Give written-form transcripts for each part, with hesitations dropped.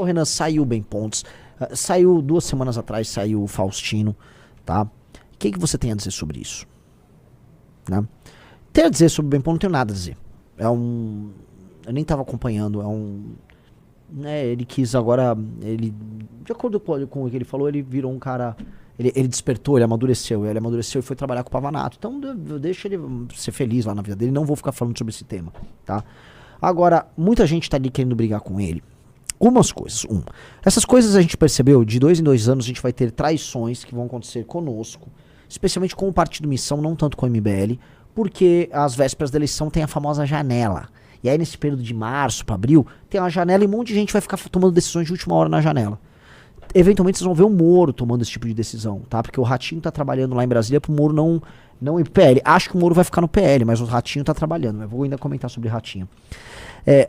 O Renan, saiu o Bem Pontes, saiu 2 semanas atrás, saiu o Faustino, tá? O que você tem a dizer sobre isso? Né? Tem a dizer sobre o Bem Pontes, não tenho nada a dizer. Eu nem tava acompanhando, né, ele quis agora, de acordo com o que ele falou, ele virou um cara, ele despertou, ele amadureceu e foi trabalhar com o Pavanato. Então eu deixo ele ser feliz lá na vida dele, não vou ficar falando sobre esse tema, tá? Agora, muita gente tá ali querendo brigar com ele. Umas coisas. Essas coisas a gente percebeu, de 2 em 2 anos a gente vai ter traições que vão acontecer conosco, especialmente com o Partido Missão, não tanto com o MBL, porque às vésperas da eleição tem a famosa janela. E aí nesse período de março para abril, tem uma janela e um monte de gente vai ficar tomando decisões de última hora na janela. Eventualmente vocês vão ver o Moro tomando esse tipo de decisão, tá? Porque o Ratinho tá trabalhando lá em Brasília pro Moro não ir pro PL. Acho que o Moro vai ficar no PL, mas o Ratinho tá trabalhando. Eu vou ainda comentar sobre Ratinho.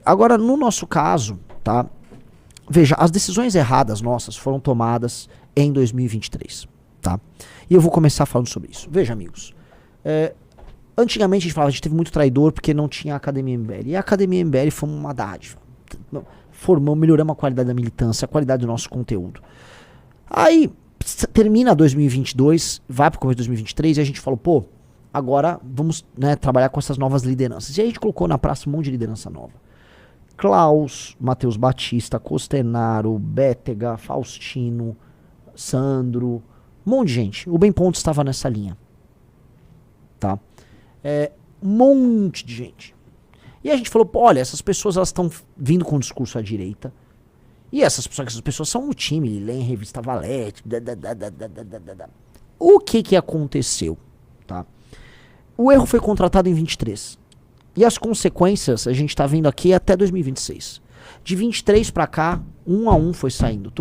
Agora, no nosso caso, tá? Veja, as decisões erradas nossas foram tomadas em 2023, tá? E eu vou começar falando sobre isso. Veja, amigos. Antigamente a gente falava, a gente teve muito traidor porque não tinha a Academia MBL. E a Academia MBL foi uma dádiva. Melhoramos a qualidade da militância, a qualidade do nosso conteúdo. Aí, termina 2022, vai pro começo de 2023 e a gente falou, pô, agora vamos, né, trabalhar com essas novas lideranças. E aí a gente colocou na praça um monte de liderança nova. Klaus, Matheus Batista, Costenaro, Bétega, Faustino, Sandro, um monte de gente. O Bem Pontes estava nessa linha. Tá? Um monte de gente. E a gente falou, pô, olha, essas pessoas elas estão vindo com um discurso à direita. E essas pessoas são um time, leem revista Valete. O que aconteceu? Tá? O erro foi contratado em 23. E as consequências a gente tá vendo aqui até 2026. De 23 pra cá, um a um foi saindo.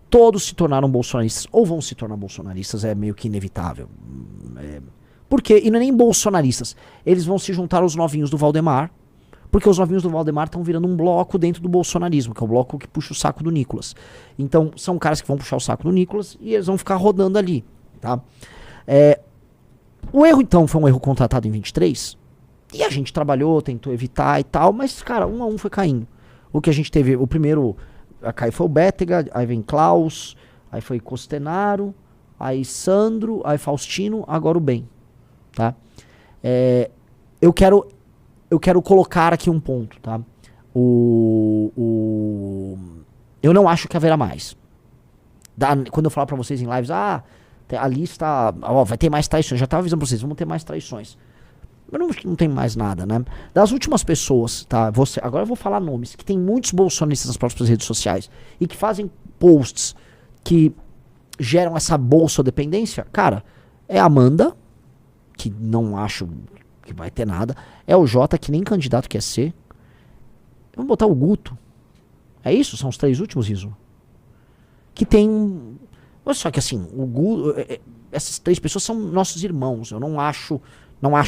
Todos se tornaram bolsonaristas, ou vão se tornar bolsonaristas, é meio que inevitável. Por quê? E não é nem bolsonaristas. Eles vão se juntar aos novinhos do Valdemar, porque os novinhos do Valdemar estão virando um bloco dentro do bolsonarismo, que é o bloco que puxa o saco do Nicolas. Então, são caras que vão puxar o saco do Nicolas e eles vão ficar rodando ali, tá? O erro, então, foi um erro contratado em 23, e a gente trabalhou, tentou evitar e tal, mas, cara, um a um foi caindo. O que a gente teve, o primeiro a cair foi o Bétega, aí vem Klaus, aí foi Costenaro, aí Sandro, aí Faustino, agora o Bem, tá? Eu quero colocar aqui um ponto, tá? Eu não acho que haverá mais. Quando eu falar pra vocês em lives, a lista, vai ter mais traições. Já tava avisando pra vocês, vamos ter mais traições. Eu não tem mais nada, né? Das últimas pessoas, tá? Agora eu vou falar nomes, que tem muitos bolsonaristas nas próprias redes sociais e que fazem posts que geram essa bolsodependência. Cara, é a Amanda, que não acho que vai ter nada. É o Jota, que nem candidato quer ser. Vamos botar o Guto. É isso? São os 3 últimos, Iso? Que tem... Só que assim, essas 3 pessoas são nossos irmãos. Eu não acho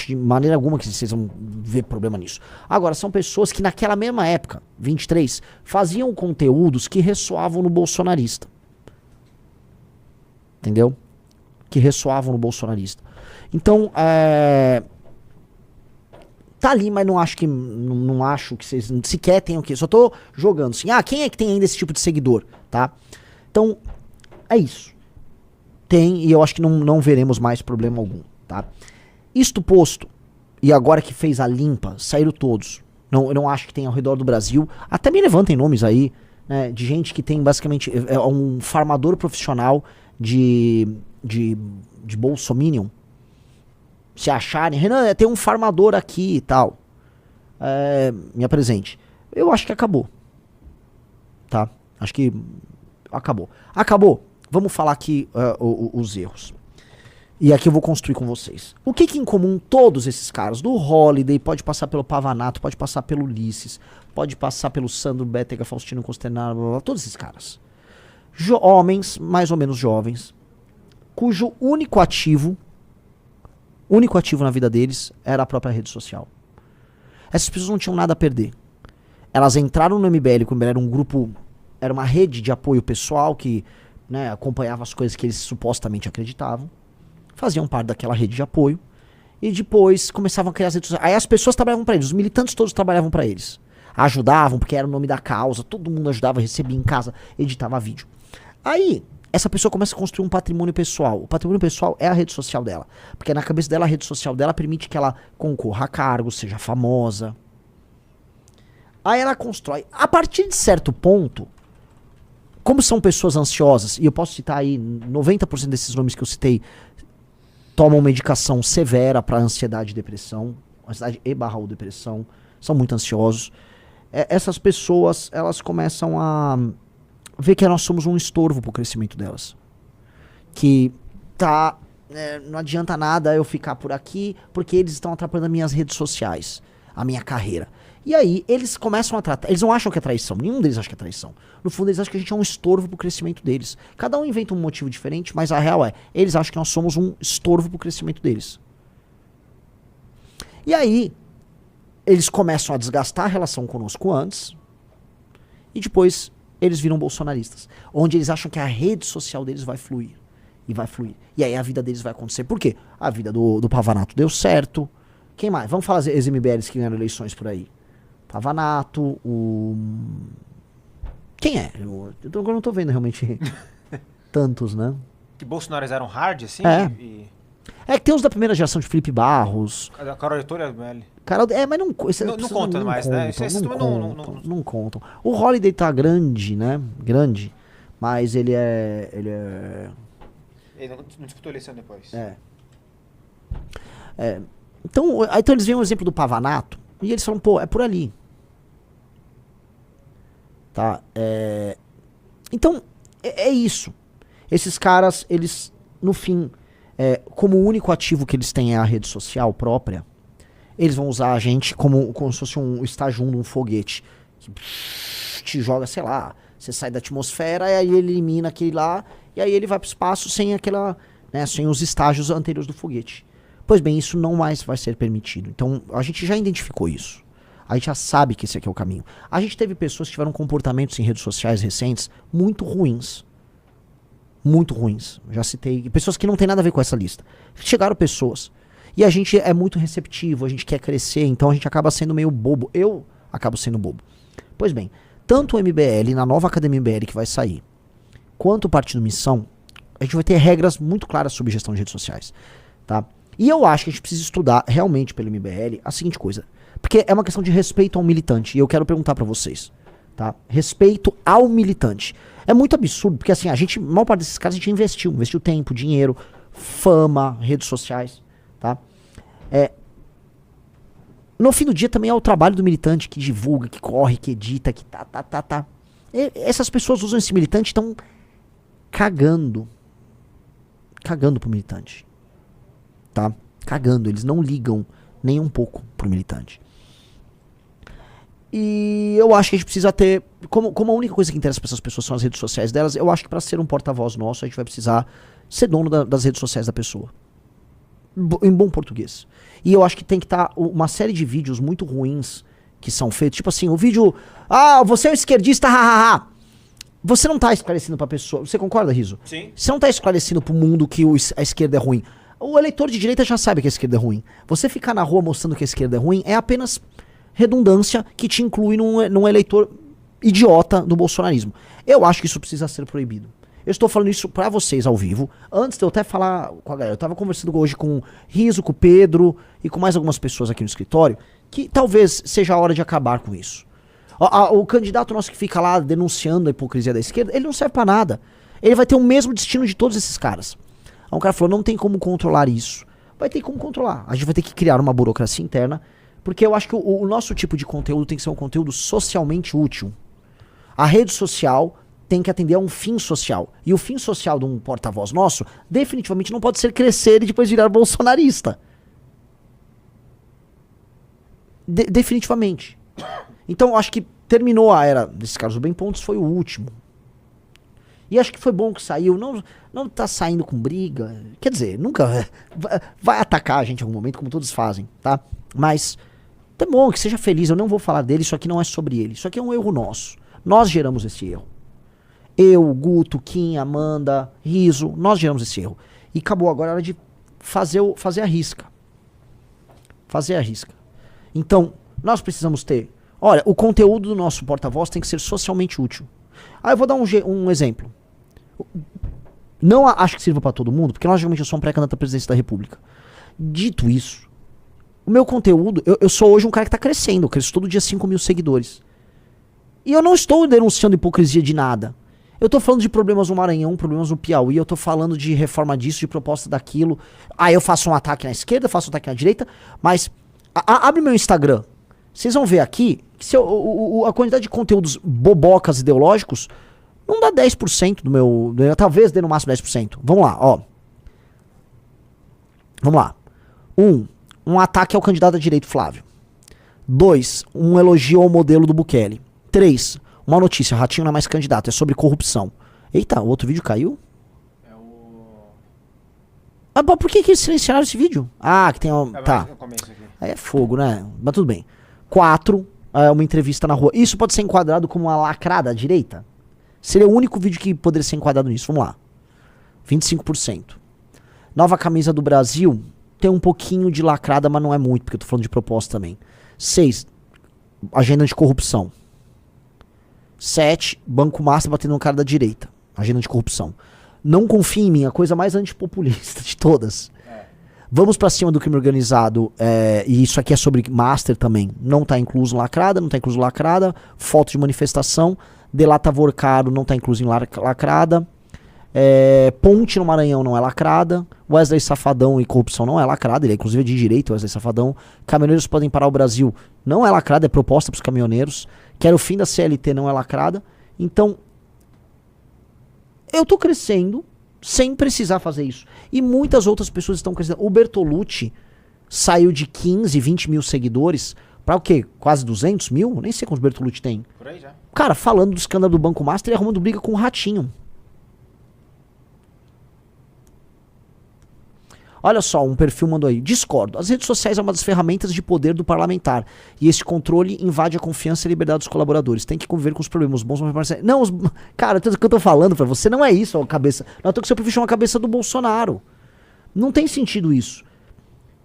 de maneira alguma que vocês vão ver problema nisso. Agora, são pessoas que naquela mesma época, 23, faziam conteúdos que ressoavam no bolsonarista. Entendeu? Que ressoavam no bolsonarista. Então, tá ali, mas não acho que vocês sequer tenham que... Só tô jogando assim. Quem é que tem ainda esse tipo de seguidor? Tá? Então... É isso. Tem, e eu acho que não veremos mais problema algum, tá? Isto posto, e agora que fez a limpa, saíram todos. Eu não acho que tem ao redor do Brasil, até me levantem nomes aí, né, de gente que tem basicamente, um farmador profissional de bolsominion. Se acharem, Renan, tem um farmador aqui e tal. Me apresente. Eu acho que acabou. Tá? Acho que acabou. Acabou. Vamos falar aqui os erros. E aqui eu vou construir com vocês. O que em comum todos esses caras? Do Holiday, pode passar pelo Pavanato, pode passar pelo Ulisses, pode passar pelo Sandro, Bétega, Faustino, Costenaro, blá, blá, todos esses caras. Homens, mais ou menos jovens, cujo único ativo na vida deles era a própria rede social. Essas pessoas não tinham nada a perder. Elas entraram no MBL, como era um grupo, era uma rede de apoio pessoal que, né, acompanhava as coisas que eles supostamente acreditavam, faziam parte daquela rede de apoio, e depois começavam a criar as redes sociais. Aí as pessoas trabalhavam para eles, os militantes todos trabalhavam para eles. ajudavam, porque era o nome da causa, todo mundo ajudava, recebia em casa, editava vídeo. Aí, essa pessoa começa a construir um patrimônio pessoal. O patrimônio pessoal é a rede social dela. Porque na cabeça dela, a rede social dela permite que ela concorra a cargos, seja famosa. Aí ela constrói. A partir de certo ponto, como são pessoas ansiosas, e eu posso citar aí 90% desses nomes que eu citei, tomam medicação severa para ansiedade e depressão, ansiedade e/ou depressão, são muito ansiosos. Essas pessoas, elas começam a ver que nós somos um estorvo pro crescimento delas. Que não adianta nada eu ficar por aqui, porque eles estão atrapalhando as minhas redes sociais, a minha carreira. E aí, eles começam a tratar. Eles não acham que é traição. Nenhum deles acha que é traição. No fundo, eles acham que a gente é um estorvo pro crescimento deles. Cada um inventa um motivo diferente, mas a real eles acham que nós somos um estorvo pro crescimento deles. E aí, eles começam a desgastar a relação conosco antes, e depois eles viram bolsonaristas. Onde eles acham que a rede social deles vai fluir. E vai fluir. E aí a vida deles vai acontecer. Por quê? A vida do Pavanato deu certo. Quem mais? Vamos falar as MBLs que ganharam eleições por aí. Pavanato, Quem é? Eu não tô vendo realmente tantos, né? Que Bolsonaros eram hard, assim? É que tem os da primeira geração de Felipe Barros. A Carol Heitor é MBL. Mas não, não conta mais, né? Não contam. O Holiday tá grande, né? Grande. Mas ele não disputou eleição depois. Então eles veem o exemplo do Pavanato e eles falam, pô, é por ali. Tá? Então, é isso. Esses caras, eles, no fim, como o único ativo que eles têm é a rede social própria, eles vão usar a gente como se fosse estágio 1 de um foguete. Que te joga, sei lá, você sai da atmosfera e aí ele elimina aquele lá, e aí ele vai pro espaço sem aquela, né, sem os estágios anteriores do foguete. Pois bem, isso não mais vai ser permitido. Então, a gente já identificou isso. A gente já sabe que esse aqui é o caminho. A gente teve pessoas que tiveram comportamentos em redes sociais recentes muito ruins. Muito ruins. Já citei. Pessoas que não tem nada a ver com essa lista. Chegaram pessoas. E a gente é muito receptivo, a gente quer crescer, então a gente acaba sendo meio bobo. Eu acabo sendo bobo. Pois bem, tanto o MBL, na nova Academia MBL que vai sair, quanto o Partido Missão, a gente vai ter regras muito claras sobre gestão de redes sociais. Tá? E eu acho que a gente precisa estudar realmente pelo MBL a seguinte coisa. Porque é uma questão de respeito ao militante. E eu quero perguntar pra vocês. Tá? Respeito ao militante. É muito absurdo, porque assim, a maior parte desses caras a gente investiu tempo, dinheiro, fama, redes sociais. Tá? No fim do dia também é o trabalho do militante que divulga, que corre, que edita, que tá. Essas pessoas usam esse militante e estão cagando pro militante. Tá? Cagando, eles não ligam nem um pouco pro militante. E eu acho que a gente precisa ter, como a única coisa que interessa para essas pessoas são as redes sociais delas, eu acho que para ser um porta-voz nosso, a gente vai precisar ser dono das redes sociais da pessoa. Em bom português. E eu acho que tem que estar uma série de vídeos muito ruins que são feitos, tipo assim, o vídeo, você é um esquerdista, hahaha. Você não tá esclarecendo pra pessoa, você concorda, Riso? Sim. Você não tá esclarecendo pro mundo que a esquerda é ruim. O eleitor de direita já sabe que a esquerda é ruim. Você ficar na rua mostrando que a esquerda é ruim é apenas redundância que te inclui num eleitor idiota do bolsonarismo. Eu acho que isso precisa ser proibido. Eu estou falando isso pra vocês ao vivo. Antes de eu até falar com a galera, eu tava conversando hoje com o Riso, com o Pedro e com mais algumas pessoas aqui no escritório, que talvez seja a hora de acabar com isso. O candidato nosso que fica lá denunciando a hipocrisia da esquerda, ele não serve pra nada. Ele vai ter o mesmo destino de todos esses caras. Aí um cara falou, não tem como controlar isso. Vai ter como controlar. A gente vai ter que criar uma burocracia interna, porque eu acho que o nosso tipo de conteúdo tem que ser um conteúdo socialmente útil. A rede social tem que atender a um fim social. E o fim social de um porta-voz nosso definitivamente não pode ser crescer e depois virar bolsonarista. Definitivamente. Então, acho que terminou a era desses caras do Bem Pontos, foi o último. E acho que foi bom que saiu. Não tá saindo com briga. Quer dizer, nunca vai atacar a gente em algum momento, como todos fazem, tá? Mas é bom que seja feliz. Eu não vou falar dele, isso aqui não é sobre ele. Isso aqui é um erro nosso. Nós geramos esse erro. Eu, Guto, Kim, Amanda, Riso, nós geramos esse erro. E acabou agora a hora de fazer a risca. Fazer a risca. Então, nós precisamos ter Olha, o conteúdo do nosso porta-voz tem que ser socialmente útil. Eu vou dar um exemplo. Não acho que sirva pra todo mundo, porque logicamente eu sou um pré-candidato à presidência da República. Dito isso, o meu conteúdo, eu sou hoje um cara que tá crescendo, eu cresço todo dia 5 mil seguidores. E eu não estou denunciando hipocrisia de nada. Eu tô falando de problemas no Maranhão, problemas no Piauí, eu tô falando de reforma disso, de proposta daquilo. Eu faço um ataque na esquerda, faço um ataque na direita, mas abre meu Instagram. Vocês vão ver aqui que a quantidade de conteúdos bobocas ideológicos não dá 10% do meu... Talvez dê no máximo 10%. Vamos lá, ó. Vamos lá. Um ataque ao candidato à direita Flávio. 2, um elogio ao modelo do Bukele. 3, uma notícia, Ratinho não é mais candidato, é sobre corrupção. Eita, o outro vídeo caiu? É o... Por que eles silenciaram esse vídeo? Que tem um... Tá. Aí é fogo, né? Mas tudo bem. 4, uma entrevista na rua. Isso pode ser enquadrado como uma lacrada à direita? Seria o único vídeo que poderia ser enquadrado nisso. Vamos lá. 25%. Nova camisa do Brasil tem um pouquinho de lacrada, mas não é muito, porque eu tô falando de proposta também. 6, agenda de corrupção. 7, Banco Master batendo no cara da direita. Agenda de corrupção. Não confie em mim, a coisa mais antipopulista de todas. Vamos pra cima do crime organizado, e isso aqui é sobre Master também. Não tá incluso lacrada, não tá incluso lacrada. Foto de manifestação. Delata Vorcaro não tá incluso em lacrada. Ponte no Maranhão não é lacrada. Wesley Safadão e corrupção não é lacrada. Ele é inclusive de direito, Wesley Safadão. Caminhoneiros podem parar o Brasil não é lacrada, é proposta pros caminhoneiros. Quero o fim da CLT não é lacrada. Então, eu tô crescendo sem precisar fazer isso. E muitas outras pessoas estão crescendo. O Bertolucci saiu de 15, 20 mil seguidores pra o quê? Quase 200 mil? Nem sei quantos Bertolucci tem. Por aí já. Cara, falando do escândalo do Banco Master e arrumando briga com o Ratinho. Olha só, um perfil mandou aí. Discordo. As redes sociais é uma das ferramentas de poder do parlamentar. E esse controle invade a confiança e a liberdade dos colaboradores. Tem que conviver com os problemas bons. Não, cara, o que eu tô falando pra você não é isso, a cabeça. Não, eu tô com o seu perfil chama a cabeça do Bolsonaro. Não tem sentido isso.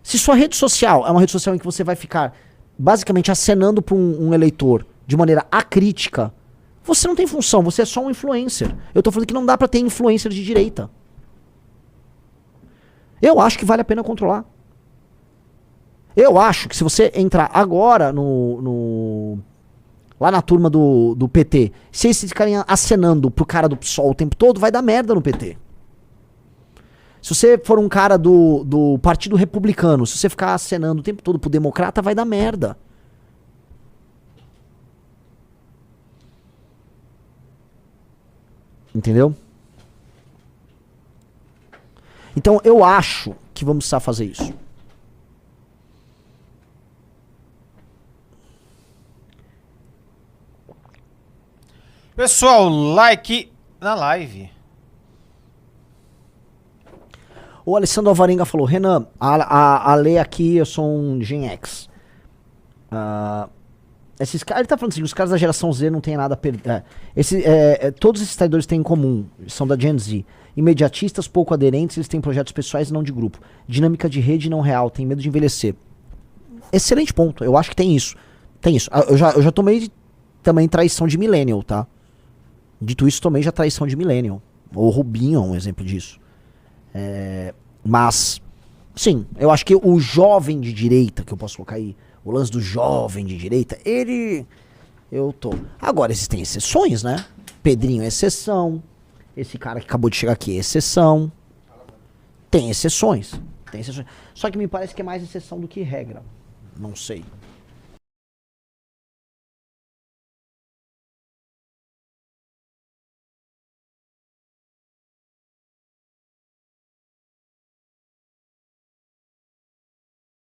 Se sua rede social é uma rede social em que você vai ficar basicamente acenando pra um eleitor de maneira acrítica, você não tem função, você é só um influencer. Eu tô falando que não dá pra ter influencer de direita. Eu acho que vale a pena controlar. Eu acho que se você entrar agora lá na turma do PT, se eles ficarem acenando pro cara do PSOL o tempo todo, vai dar merda no PT. Se você for um cara do Partido Republicano, se você ficar acenando o tempo todo pro Democrata, vai dar merda. Entendeu? Então eu acho que vamos precisar fazer isso. Pessoal, like na live. O Alessandro Alvarenga falou: Renan, a lei aqui, eu sou um Gen X. Esses caras, ele tá falando assim, os caras da geração Z não tem nada a perder. Todos esses traidores têm em comum, são da Gen Z. Imediatistas, pouco aderentes, eles têm projetos pessoais e não de grupo. Dinâmica de rede não real, tem medo de envelhecer. Excelente ponto, eu acho que tem isso. Tem isso. Eu já tomei também traição de millennial, tá? Dito isso, tomei já traição de millennial. O Rubinho é um exemplo disso. Mas, sim, eu acho que o jovem de direita, que eu posso colocar aí, o lance do jovem de direita, Agora, existem exceções, né? Pedrinho é exceção. Esse cara que acabou de chegar aqui é exceção. Tem exceções. Só que me parece que é mais exceção do que regra. Não sei.